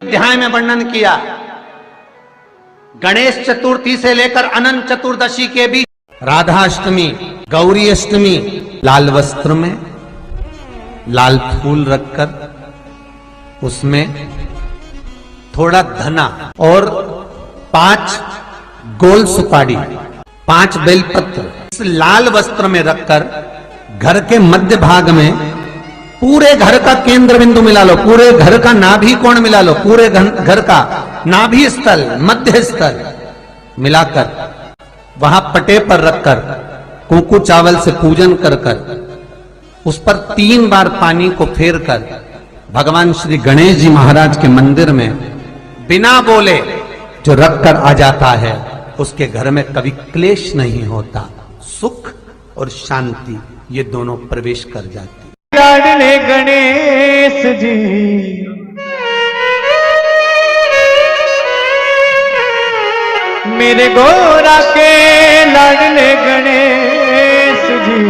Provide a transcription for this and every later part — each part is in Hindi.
अध्याय में वर्णन किया। गणेश चतुर्थी से लेकर अनंत चतुर्दशी के बीच राधाष्टमी, गौरी अष्टमी, लाल वस्त्र में लाल फूल रखकर उसमें थोड़ा धना और 5 गोल सुपारी, 5 बेलपत्र इस लाल वस्त्र में रखकर घर के मध्य भाग में पूरे घर का केंद्र बिंदु मिला लो, पूरे घर का नाभि कोण मिला लो, पूरे घर का नाभि स्थल, मध्य स्थल मिलाकर वहां पटे पर रखकर कुंकू चावल से पूजन कर उस पर 3 बार पानी को फेर कर भगवान श्री गणेश जी महाराज के मंदिर में बिना बोले जो रखकर आ जाता है, उसके घर में कभी क्लेश नहीं होता, सुख और शांति ये दोनों प्रवेश कर जाती। लाडले गणेश जी मेरे गोरा के लाडले गणेश जी,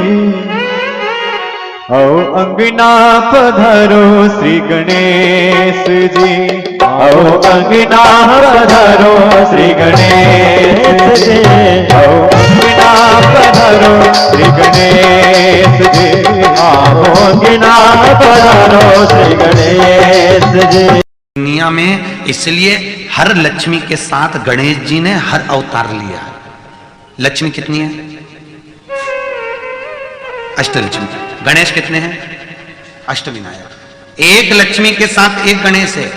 आओ अंगना पधारो श्री गणेश जी, आओ अंगना पधारो श्री गणेश जी, आओ अंगना पधारो श्री गणेश जी, आओ अंगना पधारो श्री गणेश जी। दुनिया में इसलिए हर लक्ष्मी के साथ गणेश जी ने हर अवतार लिया। लक्ष्मी कितनी है? अष्टलक्ष्मी। गणेश कितने हैं? अष्टविनायक। एक लक्ष्मी के साथ एक गणेश है।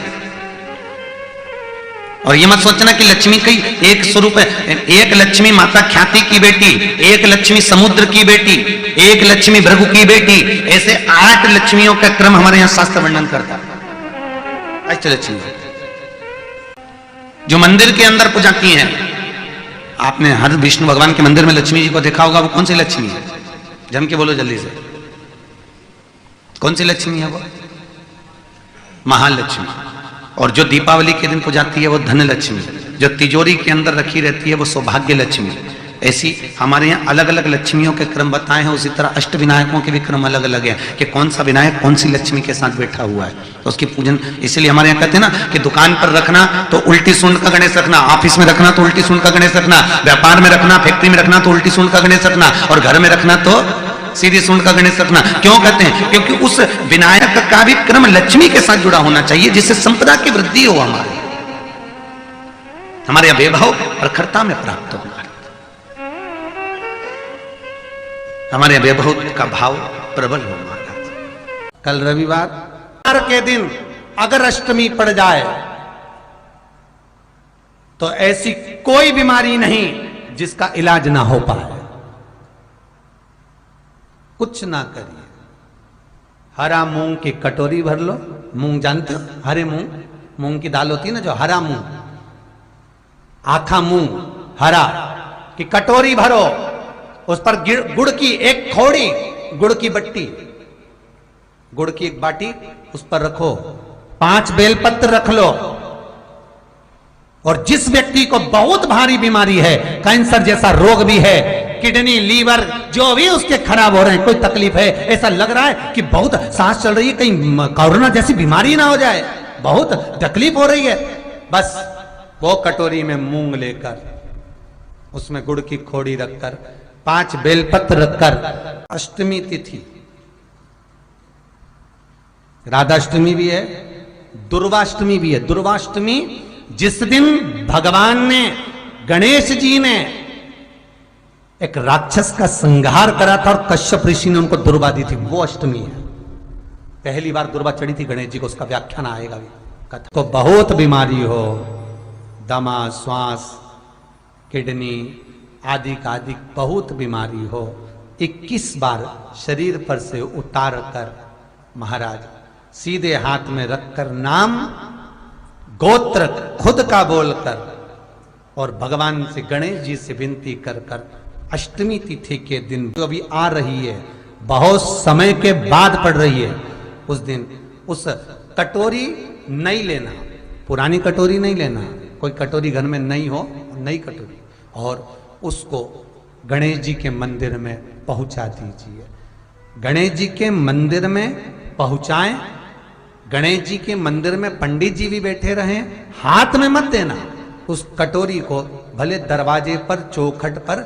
और ये मत सोचना कि लक्ष्मी का एक स्वरूप है। एक लक्ष्मी माता ख्याति की बेटी, एक लक्ष्मी समुद्र की बेटी, एक लक्ष्मी भृगु की बेटी, ऐसे 8 लक्ष्मियों का क्रम हमारे यहां शास्त्र वर्णन करता है। अष्टलक्ष्मी जो मंदिर के अंदर पूजा की है, आपने हर विष्णु भगवान के मंदिर में लक्ष्मी जी को देखा होगा। वो कौन सी लक्ष्मी है? जम के बोलो जल्दी से, कौन सी लक्ष्मी है वो? महालक्ष्मी। और जो दीपावली के दिन पूजाती है वो धन लक्ष्मी, जो तिजोरी के अंदर रखी रहती है वो सौभाग्य लक्ष्मी। ऐसी हमारे यहाँ अलग अलग लक्ष्मियों के क्रम बताए हैं। उसी तरह अष्ट विनायकों के भी क्रम अलग अलग है कि कौन सा विनायक कौन सी लक्ष्मी के साथ बैठा हुआ है, तो उसकी पूजन। इसलिए हमारे यहाँ कहते हैं ना कि दुकान पर रखना तो उल्टी सूंड का गणेश रखना, ऑफिस में रखना तो उल्टी सूंड का गणेश रखना, व्यापार में रखना, फैक्ट्री में रखना तो उल्टी सूंड का गणेश रखना, और घर में रखना तो सीधी सूंड का गणेश रखना। क्यों कहते हैं? क्योंकि उस विनायक का भी क्रम लक्ष्मी के साथ जुड़ा होना चाहिए, जिससे संपदा की वृद्धि हो, हमारे वैभव प्रखरता में प्राप्त हो, हमारे वैभव का भाव प्रबल हो। महाराज कल रविवार के दिन अगर अष्टमी पड़ जाए तो ऐसी कोई बीमारी नहीं जिसका इलाज ना हो पाए। कुछ ना करिए, हरा मूंग की कटोरी भर लो। मूंग जानते हो? हरे मूंग, मूंग की दाल होती है ना, जो हरा मूंग, आखा मूंग हरा की कटोरी भरो, उस पर गुड़ की एक खोड़ी, गुड़ की बट्टी, गुड़ की एक बाटी उस पर रखो, 5 बेलपत्र रख लो। और जिस व्यक्ति को बहुत भारी बीमारी है, कैंसर जैसा रोग भी है, किडनी, लीवर जो भी उसके खराब हो रहे हैं, कोई तकलीफ है, ऐसा लग रहा है कि बहुत सांस चल रही है, कहीं कोरोना जैसी बीमारी ना हो जाए, बहुत तकलीफ हो रही है, बस वो कटोरी में मूंग लेकर उसमें गुड़ की खोड़ी रखकर 5 बेलपत्र रखकर, अष्टमी तिथि, राधाष्टमी भी है, दुर्वाष्टमी भी है। दुर्वाष्टमी जिस दिन भगवान ने, गणेश जी ने एक राक्षस का संहार करा था और कश्यप ऋषि ने उनको दुर्वा दी थी, वो अष्टमी है। पहली बार दुर्वा चढ़ी थी गणेश जी को, उसका व्याख्यान आएगा भी। तो बहुत बीमारी हो, दमा, श्वास, किडनी आदि का आदि बहुत बीमारी हो, 21 बार शरीर पर से उतार कर महाराज सीधे हाथ में रखकर नाम गोत्र खुद का बोलकर और भगवान से, गणेश जी से विनती कर कर अष्टमी तिथि के दिन, जो अभी आ रही है, बहुत समय के बाद पड़ रही है, उस दिन उस कटोरी नहीं लेना, पुरानी कटोरी नहीं लेना, कोई कटोरी घर में नहीं हो, नई कटोरी, और उसको गणेश जी के मंदिर में पहुंचा दीजिए। गणेश जी के मंदिर में पहुंचाएं, गणेश जी के मंदिर में पंडित जी भी बैठे रहे, हाथ में मत देना उस कटोरी को, भले दरवाजे पर चौखट पर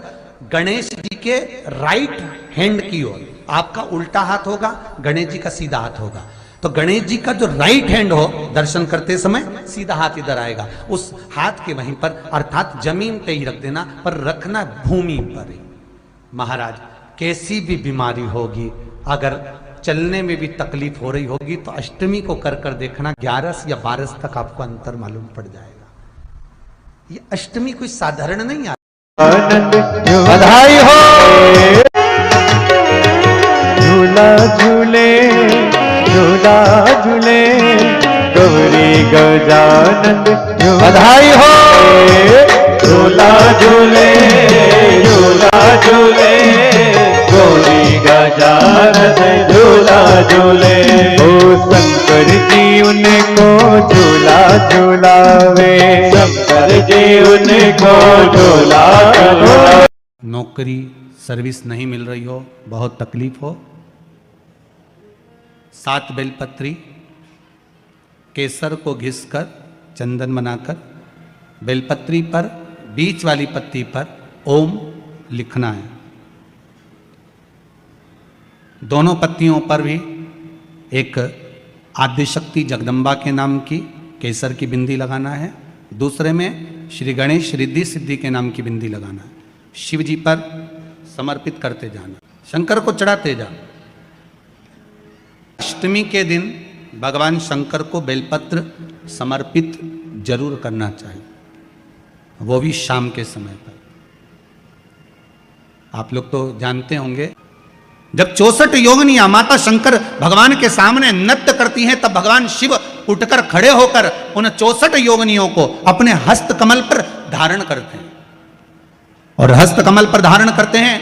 गणेश जी के राइट हैंड की ओर। आपका उल्टा हाथ होगा, गणेश जी का सीधा हाथ होगा। तो गणेश जी का जो राइट हैंड हो दर्शन करते समय सीधा हाथ इधर आएगा, उस हाथ के वहीं पर अर्थात जमीन पे ही रख देना, पर रखना भूमि पर ही। महाराज कैसी भी बीमारी होगी, अगर चलने में भी तकलीफ हो रही होगी तो अष्टमी को कर कर देखना, 11 या 12 तक आपको अंतर मालूम पड़ जाएगा। ये अष्टमी कोई साधारण नहीं है। आनंद बधाई हो, झूला झूले झूला झूले गौरी गजानंद बधाई हो, झूला झूले झूला झूले गौरी गजानंद झूला झूले। ओ शंकर जी उनको झूला झूलावे, शंकर जी उनको झूला झूलावे। नौकरी सर्विस नहीं मिल रही हो, बहुत तकलीफ हो, 7 बेलपत्री केसर को घिसकर चंदन बनाकर बेलपत्री पर बीच वाली पत्ती पर ओम लिखना है। दोनों पत्तियों पर भी एक आद्यशक्ति जगदम्बा के नाम की केसर की बिंदी लगाना है, दूसरे में श्री गणेश रिद्धि सिद्धि के नाम की बिंदी लगाना है। शिव जी पर समर्पित करते जाना, शंकर को चढ़ाते जाना। अष्टमी के दिन भगवान शंकर को बेलपत्र समर्पित जरूर करना चाहिए, वो भी शाम के समय पर। आप लोग तो जानते होंगे, जब 64 योगिनियां माता शंकर भगवान के सामने नृत्य करती हैं, तब भगवान शिव उठकर खड़े होकर उन 64 योगिनियों को अपने हस्त कमल पर धारण करते हैं, और हस्त कमल पर धारण करते हैं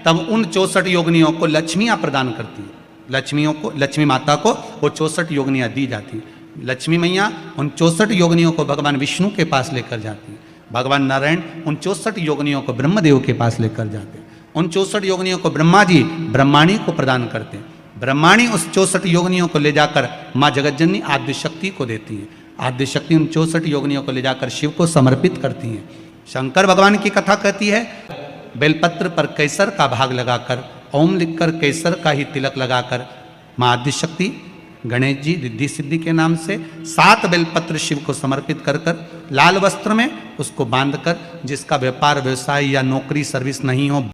तब उन 64 योगिनियों को लक्ष्मियां प्रदान करती हैं। लक्ष्मी माता को वो 64 योगिनियां दी जाती हैं। लक्ष्मी मैया उन 64 योगिनियों को भगवान विष्णु के पास लेकर जाती हैं, भगवान नारायण उन 64 योगिनियों को ब्रह्मदेव के पास लेकर जाते हैं, उन 64 योगिनियों को ब्रह्मा जी ब्रह्माणी को प्रदान करते हैं, ब्रह्माणी उस 64 योगिनियों को ले जाकर माँ जगतजननी आद्यशक्ति को देती है, आद्यशक्ति उन 64 योगिनियों को ले जाकर शिव को समर्पित करती हैं। शंकर भगवान की कथा कहती है, बेलपत्र पर केसर का भाग लगाकर ओम लिखकर केसर का ही तिलक लगाकर माँ आद्यशक्ति गणेश जी रिद्धि सिद्धि के नाम से 7 बेलपत्र शिव को समर्पित कर कर लाल वस्त्र में उसको बांधकर, जिसका व्यापार व्यवसाय या नौकरी सर्विस नहीं हो,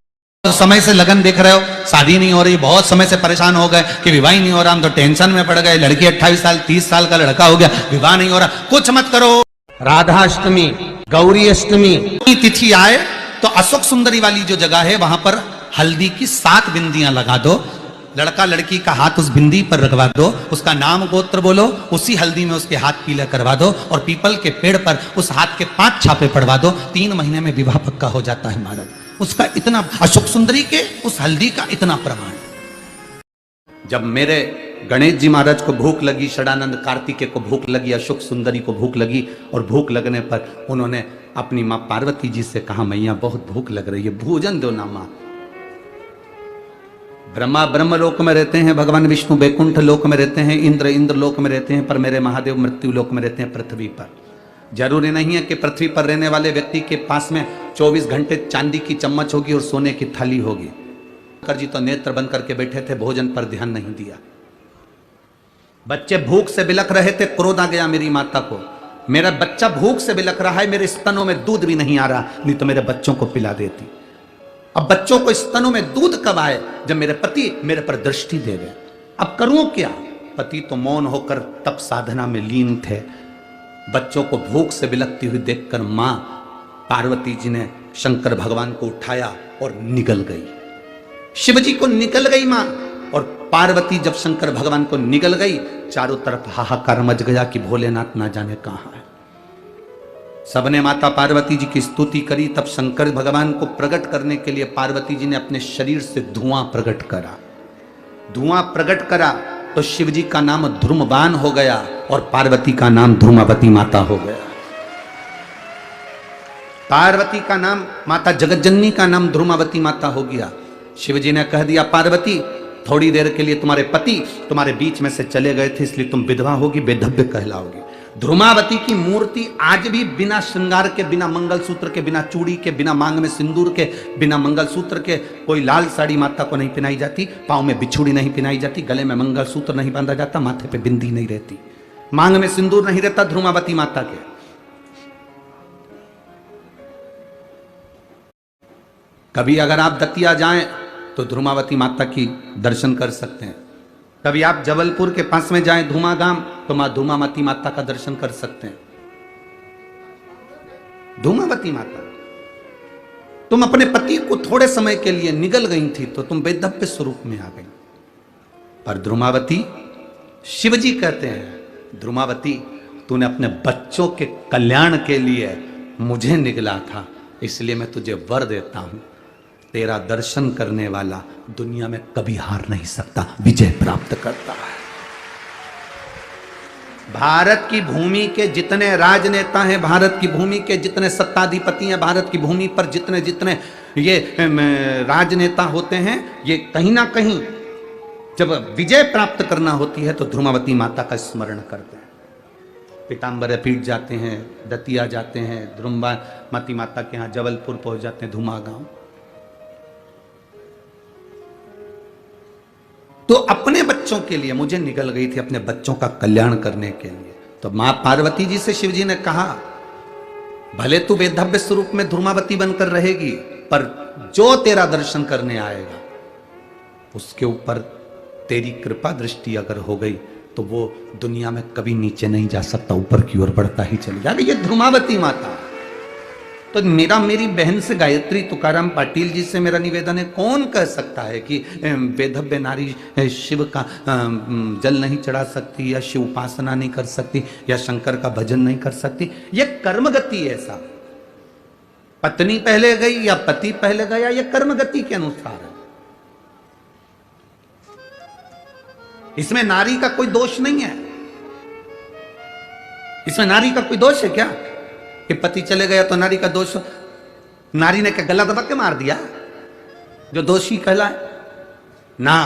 समय से लगन देख रहे हो, शादी नहीं हो रही, बहुत समय से परेशान हो गए कि विवाह ही नहीं हो रहा, हम तो टेंशन में पड़ गए, लड़की 28 साल 30 साल का लड़का हो गया, विवाह नहीं हो रहा, कुछ मत करो। राधाष्टमी, गौरी अष्टमी तिथि आए तो अशोक सुंदरी वाली जो जगह है वहां पर हल्दी की 7 बिंदियां लगा दो, लड़का लड़की का हाथ उस बिंदी पर रखवा दो, उसका नाम गोत्र बोलो, उसी हल्दी में उसके हाथ पीला करवा दो, और पीपल के पेड़ पर उस हाथ के 5 छापे पड़वा दो, 3 महीने में विवाह पक्का हो जाता है महाराज। उसका इतना, अशोक सुंदरी के उस हल्दी का इतना प्रमाण। जब मेरे गणेश जी महाराज को भूख लगी, षडानंद कार्तिकेय को भूख लगी, अशोक सुंदरी को भूख लगी, और भूख लगने पर उन्होंने अपनी माँ पार्वती जी से कहा, मैया बहुत भूख लग रही है, भोजन दो ना माँ। ब्रह्मा ब्रह्मलोक में रहते हैं, भगवान विष्णु बैकुंठ लोक में रहते हैं, इंद्र इंद्र लोक में रहते हैं, पर मेरे महादेव मृत्यु लोक में रहते हैं, पृथ्वी पर। जरूरी नहीं है कि पृथ्वी पर रहने वाले व्यक्ति के पास में 24 घंटे चांदी की चम्मच होगी और सोने की थाली होगी। शंकर जी तो नेत्र बंद करके बैठे थे, भोजन पर ध्यान नहीं दिया। बच्चे भूख से बिलख रहे थे, क्रोध आ गया मेरी माता को, मेरा बच्चा भूख से बिलख रहा है, मेरे स्तनों में दूध भी नहीं आ रहा, नहीं तो मेरे बच्चों को पिला देती। अब बच्चों को स्तनों में दूध कब आए? जब मेरे पति मेरे पर दृष्टि दे गए। अब करूं क्या? पति तो मौन होकर तप साधना में लीन थे। बच्चों को भूख से बिलखती हुई देखकर मां पार्वती जी ने शंकर भगवान को उठाया और निगल गई। शिव जी को निगल गई मां, और पार्वती जब शंकर भगवान को निगल गई, चारों तरफ हाहाकार मच गया कि भोलेनाथ ना जाने कहां है। सबने माता पार्वती जी की स्तुति करी। तब शंकर भगवान को प्रकट करने के लिए पार्वती जी ने अपने शरीर से धुआं प्रकट करा। धुआं प्रकट करा तो शिव जी का नाम ध्रुमवान हो गया और पार्वती का नाम ध्रुमावती माता हो गया। पार्वती का नाम, माता जगतजननी का नाम ध्रुमावती माता हो गया। शिव जी ने कह दिया, पार्वती थोड़ी देर के लिए तुम्हारे पति तुम्हारे बीच में से चले गए थे, इसलिए तुम विधवा होगी, बेधव्य कहलाओगी। ध्रुमावती की मूर्ति आज भी बिना श्रृंगार के, बिना मंगलसूत्र के, बिना चूड़ी के, बिना मांग में सिंदूर के, बिना मंगलसूत्र के कोई लाल साड़ी माता को नहीं पहनाई जाती, पांव में बिछुड़ी नहीं पहनाई जाती, गले में मंगलसूत्र नहीं बांधा जाता, माथे पे बिंदी नहीं रहती, मांग में सिंदूर नहीं रहता ध्रुमावती माता के। कभी अगर आप दतिया जाएं तो ध्रुमावती माता की दर्शन कर सकते हैं। कभी आप जबलपुर के पास में जाएं धूमागाम तो मां धूमावती माता का दर्शन कर सकते हैं। धूमावती माता, तुम अपने पति को थोड़े समय के लिए निगल गई थी तो तुम बेधव्य स्वरूप में आ गई, पर ध्रुमावती, शिवजी कहते हैं ध्रुमावती तूने अपने बच्चों के कल्याण के लिए मुझे निगला था, इसलिए मैं तुझे वर देता हूं, तेरा दर्शन करने वाला दुनिया में कभी हार नहीं सकता, विजय प्राप्त करता है। भारत की भूमि के जितने राजनेता हैं, भारत की भूमि के जितने सत्ताधिपति हैं, भारत की भूमि पर जितने जितने ये राजनेता होते हैं, ये कहीं ना कहीं जब विजय प्राप्त करना होती है तो ध्रुमावती माता का स्मरण करते हैं। पीताम्बर पीठ जाते हैं, दतिया जाते हैं, ध्रुमावती माता के यहाँ जबलपुर पहुंच जाते हैं, धुमागांव। तो अपने बच्चों के लिए मुझे निकल गई थी, अपने बच्चों का कल्याण करने के लिए। तो मां पार्वती जी से शिव जी ने कहा, भले तू वेधव्य स्वरूप में ध्रुमावती बनकर रहेगी, पर जो तेरा दर्शन करने आएगा उसके ऊपर तेरी कृपा दृष्टि अगर हो गई तो वो दुनिया में कभी नीचे नहीं जा सकता, ऊपर की ओर बढ़ता ही चले जाएगा। ये ध्रुमावती माता। तो मेरी बहन से गायत्री तुकाराम पाटिल जी से मेरा निवेदन है, कौन कह सकता है कि वेधव्य नारी शिव का जल नहीं चढ़ा सकती, या शिव उपासना नहीं कर सकती, या शंकर का भजन नहीं कर सकती? यह कर्मगति है साहब। पत्नी पहले गई या पति पहले गया, यह कर्मगति के अनुसार है। इसमें नारी का कोई दोष नहीं है। इसमें नारी का कोई दोष है क्या कि पति चले गया तो नारी का दोष? नारी ने क्या गला दबा के मार दिया जो दोषी कहलाए? ना,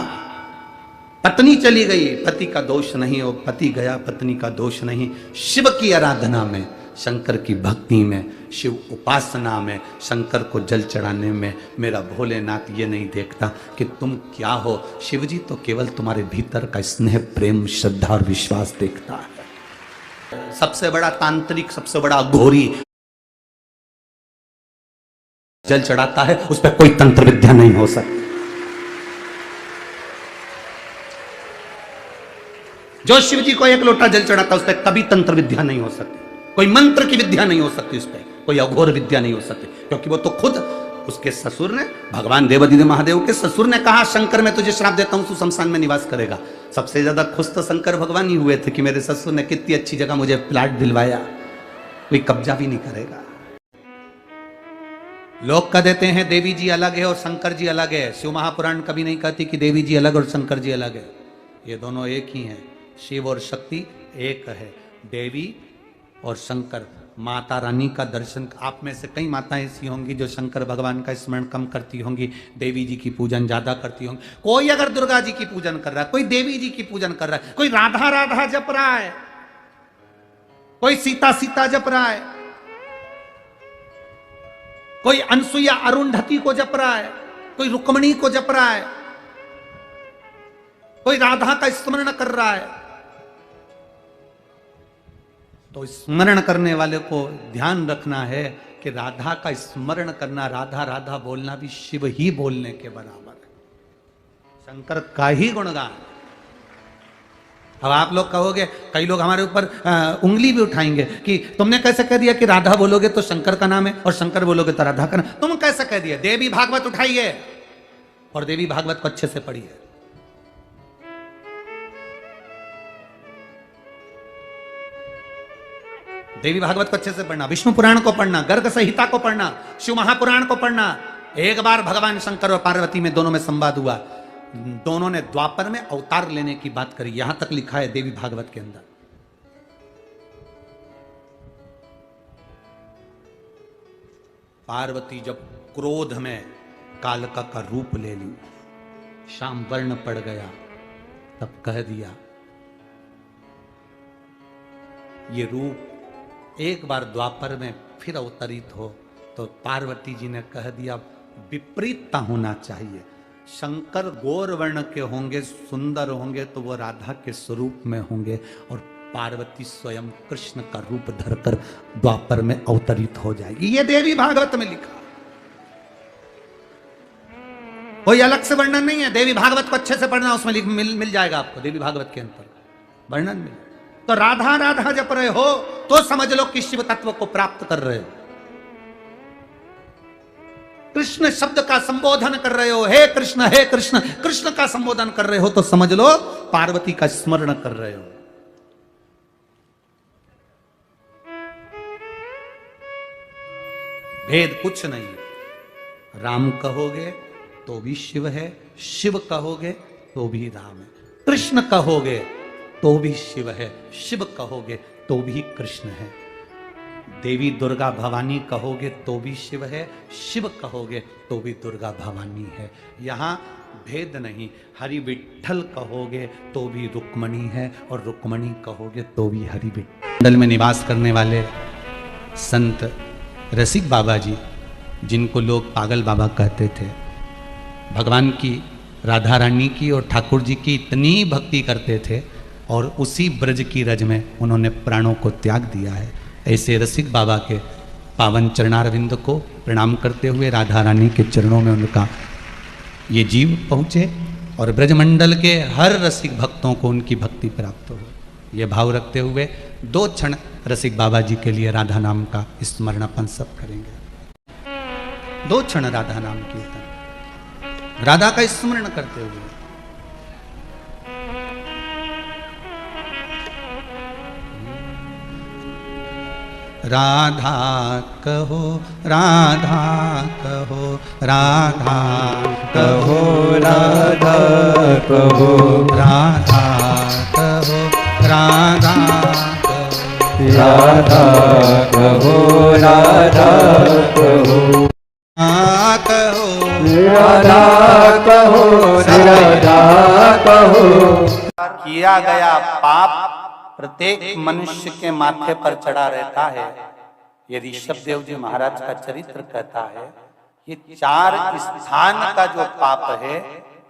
पत्नी चली गई, पति का दोष नहीं हो, पति गया, पत्नी का दोष नहीं। शिव की आराधना में, शंकर की भक्ति में, शिव उपासना में, शंकर को जल चढ़ाने में मेरा भोलेनाथ ये नहीं देखता कि तुम क्या हो। शिव जी तो केवल तुम्हारे भीतर का स्नेह, प्रेम, श्रद्धा और विश्वास देखता है। सबसे बड़ा तांत्रिक, सबसे बड़ा घोरी जल चढ़ाता है, उस पर कोई तंत्र विद्या नहीं हो सकती। जो शिव जी को एक लोटा जल चढ़ाता है उस पर कभी तंत्र विद्या नहीं हो सकती, कोई मंत्र की विद्या नहीं हो सकती, उस पर कोई अघोर विद्या नहीं हो सकती, क्योंकि वो तो खुद उसके ससुर ने, भगवान देवादिदेव महादेव के ससुर ने कहा, शंकर मैं तुझे श्राप देता हूं, तू शमशान में निवास करेगा। सबसे ज्यादा खुश तो शंकर भगवान ही हुए थे कि मेरे ससुर ने कितनी अच्छी जगह मुझे प्लाट दिलवाया, कोई कब्जा भी नहीं करेगा। लोग कह देते हैं देवी जी अलग है और शंकर जी अलग है। शिव महापुराण कभी नहीं कहती कि देवी जी अलग और शंकर जी अलग है। ये दोनों एक ही हैं। शिव और शक्ति एक है। देवी और शंकर, माता रानी का दर्शन, आप में से कई माताएं ऐसी होंगी जो शंकर भगवान का स्मरण कम करती होंगी, देवी जी की पूजन ज्यादा करती होंगी। कोई अगर दुर्गा जी की पूजन कर रहा है, कोई देवी जी की पूजन कर रहा है, कोई राधा राधा जप रहा है, कोई सीता सीता जप रहा है, कोई अनसुईया अरुंधति को जप रहा है, कोई रुक्मणी को जप रहा है, कोई राधा का स्मरण कर रहा है। तो स्मरण करने वाले को ध्यान रखना है कि राधा का स्मरण करना, राधा राधा बोलना भी शिव ही बोलने के बराबर है, शंकर का ही गुणगान। अब आप लोग कहोगे, कई लोग हमारे ऊपर उंगली भी उठाएंगे कि तुमने कैसे कह दिया कि राधा बोलोगे तो शंकर का नाम है और शंकर बोलोगे तो राधा का नाम। तुम कैसे कह दिया? देवी भागवत उठाइए और देवी भागवत को अच्छे से पढ़िए। देवी भागवत को अच्छे से पढ़ना, विष्णु पुराण को पढ़ना, गर्ग संहिता को पढ़ना, शिव महापुराण को पढ़ना। एक बार भगवान शंकर और पार्वती में दोनों में संवाद हुआ, दोनों ने द्वापर में अवतार लेने की बात करी, यहां तक लिखा है देवी भागवत के अंदर। पार्वती जब क्रोध में कालका का रूप ले ली श्याम वर्ण पड़ गया, तब कह दिया। ये रूप एक बार द्वापर में फिर अवतरित हो तो पार्वती जी ने कह दिया विपरीतता होना चाहिए। शंकर गौर वर्ण के होंगे, सुंदर होंगे तो वो राधा के स्वरूप में होंगे, और पार्वती स्वयं कृष्ण का रूप धरकर द्वापर में अवतरित हो जाएगी। ये देवी भागवत में लिखा, कोई अलग से वर्णन नहीं है। देवी भागवत को अच्छे से पढ़ना, उसमें मिल जाएगा आपको। देवी भागवत के अंतर वर्णन मिल। तो राधा राधा जप रहे हो तो समझ लो कि शिव तत्व को प्राप्त कर रहे हो। कृष्ण शब्द का संबोधन कर रहे हो, हे कृष्ण कृष्ण का संबोधन कर रहे हो तो समझ लो पार्वती का स्मरण कर रहे हो। भेद कुछ नहीं है। राम कहोगे तो भी शिव है, शिव कहोगे तो भी राम है, कृष्ण कहोगे तो भी शिव है, शिव कहोगे तो भी कृष्ण है। देवी दुर्गा भवानी कहोगे तो भी शिव है, शिव कहोगे तो भी दुर्गा भवानी है। यहां भेद नहीं। हरि विठ्ठल कहोगे तो भी रुक्मणी है, और रुक्मणी कहोगे तो भी हरि विठ्ठल। मंडल में निवास करने वाले संत रसिक बाबा जी, जिनको लोग पागल बाबा कहते थे, भगवान की, राधा रानी की और ठाकुर जी की इतनी भक्ति करते थे, और उसी ब्रज की रज में उन्होंने प्राणों को त्याग दिया है। ऐसे रसिक बाबा के पावन चरणारविंद को प्रणाम करते हुए राधा रानी के चरणों में उनका ये जीव पहुँचे, और ब्रजमंडल के हर रसिक भक्तों को उनकी भक्ति प्राप्त हो। ये भाव रखते हुए 2 क्षण रसिक बाबा जी के लिए राधा नाम का स्मरण अपन सब करेंगे। 2 क्षण राधा नाम कीर्तन, राधा का स्मरण करते हुए। राधा कहो, राधा कहो, राधा कहो, राधा कहो, राधा कहो, राधा कहो, राधा कहो, राधा कहो, राधा कहो, राधा कहो। किया गया पाप प्रत्येक मनुष्य के माथे पर चढ़ा रहता है। ये ऋषभ देव जी महाराज का चरित्र कहता है, ये 4 स्थान का जो पाप है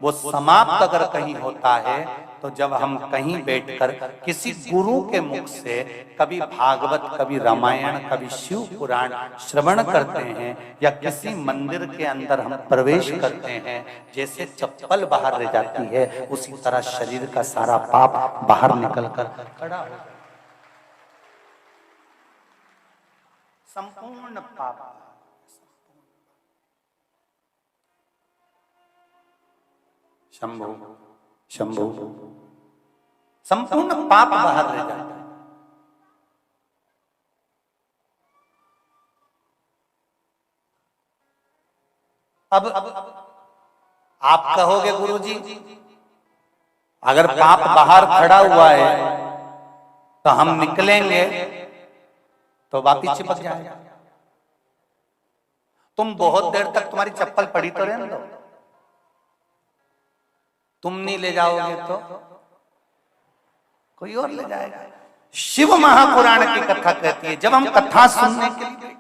वो समाप्त अगर कहीं होता है तो जब हम कहीं बैठकर किसी गुरु के मुख से कभी भागवत, कभी रामायण, कभी शिव पुराण श्रवण करते हैं, या किसी मंदिर के अंदर हम प्रवेश करते हैं, जैसे चप्पल बाहर रह जाती है उसी तरह शरीर का सारा पाप बाहर निकलकर खड़ा हो जाता है। संपूर्ण पाप, शंभु शंभु, संपूर्ण पाप बाहर रह जाता है। अब आप कहोगे गुरुजी, अगर पाप बाहर खड़ा हुआ है तो हम निकलेंगे तो वापिस चिपक जाएगा। तुम बहुत देर तक तुम्हारी चप्पल पड़ी तो रहने दो, तुम नहीं ले जाओगे तो कोई और ले जाएगा। शिव महापुराण की कथा कहती है, जब हम कथा सुनने के लिए,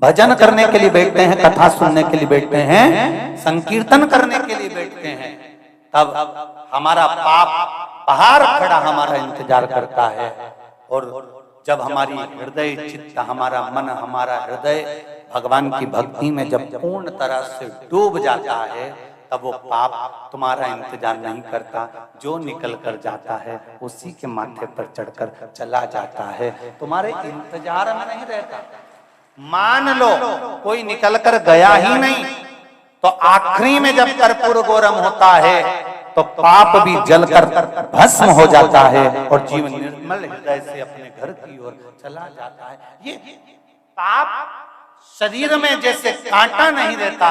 भजन करने के लिए बैठते हैं, कथा सुनने के लिए बैठते हैं, संकीर्तन करने के लिए बैठते हैं, तब हमारा पाप बाहर खड़ा हमारा इंतजार करता है। और जब हमारी हृदय चित्त, हमारा मन, हमारा हृदय भगवान की भक्ति में जब पूर्ण तरह से डूब जाता है, तब वो पाप तुम्हारा इंतजार नहीं करता, जो निकल कर जाता है उसी के माथे पर चढ़कर चला जाता है, तुम्हारे इंतजार में नहीं रहता। मान लो कोई निकल कर गया ही नहीं, तो आखिरी में जब कर्पूर गौरम होता है तो पाप भी जलकर भस्म हो जाता है और जीवन निर्मल हृदय से अपने घर की ओर चला जाता है। ये पाप शरीर में जैसे कांटा नहीं रहता,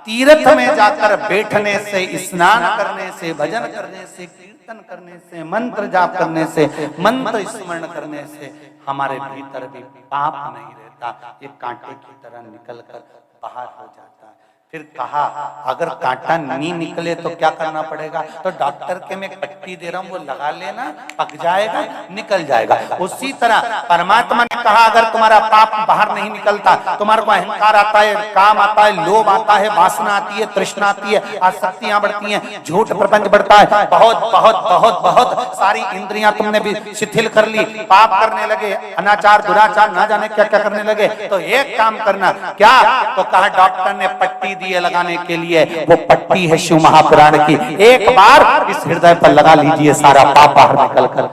तीर्थ में जाकर बैठने से, स्नान करने से, भजन करने से, कीर्तन करने से, मंत्र जाप करने से, मंत्र स्मरण करने से हमारे भीतर भी पाप नहीं रहता, ये कांटे की तरह निकलकर बाहर हो जाता है। फिर कहा अगर कांटा नहीं निकले तो क्या करना पड़ेगा? तो डॉक्टर के मैं पट्टी दे रहा हूं, वो लगा लेना, पक जाएगा, निकल जाएगा। उसी तरह परमात्मा ने कहा अगर तुम्हारा पाप बाहर नहीं निकलता, तुम्हारे को अहंकार आता है, काम आता है, लोभ आता है, वासना आती है, तृष्णा आती है, आसक्तियां बढ़ती हैं, झूठ प्रपंच बढ़ता है, बहुत बहुत बहुत बहुत सारी इंद्रियां तुमने भी शिथिल कर ली, पाप करने लगे, अनाचार दुराचार ना जाने क्या क्या करने लगे। तो एक काम करना, क्या? तो कहा डॉक्टर ने पट्टी दिए लगाने के लिए, वो पट्टी है शिव महापुराण की, एक बार इस हृदय पर लगा लीजिए, सारा पाप बाहर निकल कर